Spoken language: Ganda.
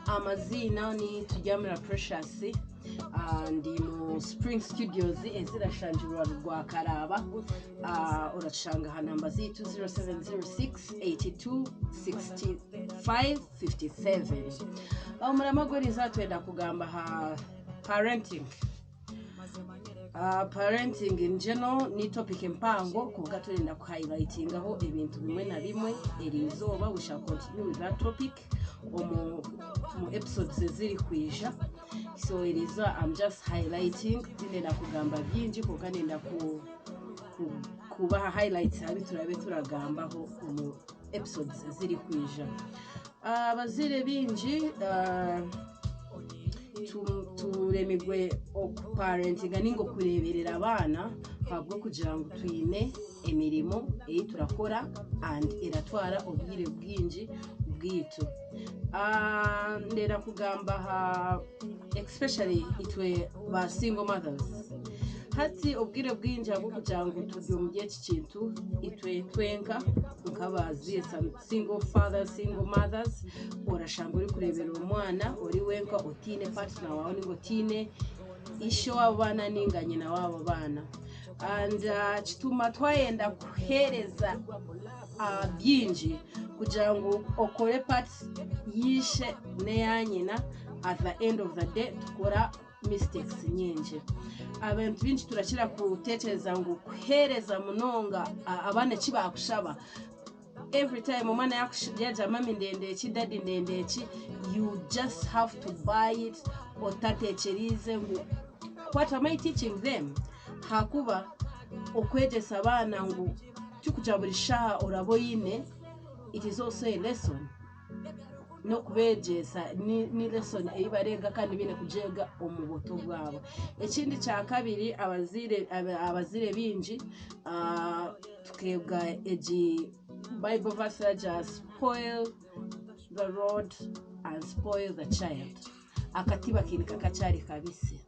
amazina ni Tujyamira Precious ndi mu Spring Studios ezirashanjirwa rwa Karaba. Urashanga ha namba zitu 0706826557. Muramagwiriza twenda kugamba ha parenting. Parenting in general ni topic mpango kuvuga turenda ku highlighting aho ibintu bimwe na bimwe erizoba. We shall continue with that topic mu episodes ziri kwisha. So it is I'm just highlighting ndenda kugamba byinji ko kandi nda kubaha highlights abi turabe turagambaho mu episodes ziri kwisha. Abazire binji turemigwe parenting ningo kureberera abana habwo kugira ngo twine emirimo turakora and iratwara ubwire bwinji bwitu. Ndera kugamba ha especially itwe ba single mothers hati ubwire bwinji habwo kugira ngo tujye mu gihe cy'kintu itwe twenka nkabazi single fathers single mothers urashanga uri kurebera umwana uri wenka utine partner wawe ningo tine isho wabana ninganye na wabo bana and kituma twayenda kuhereza byinji kugira ngo okore part yishe ne yanyina at the end of the day tukora mistakes nyinji. Abantu binji turashira kutekereza ngo kuhereza munonga abana kibakushaba every time umwana yakushya mami ndende ki daddy ndende ki you just have to buy it otatekerize ngo what am I teaching them hakuba okwegesa abana ngo cyukujaburisha uraboyine. It is also a lesson no kubegesa ni lesson ibarenga kandi bine kujega umuboto bwabo. Ekindi cya kabiri abazire binji tukebwa eji Bible verse just spoil the rod and spoil the child. Akatiba kiri kakachari kabisi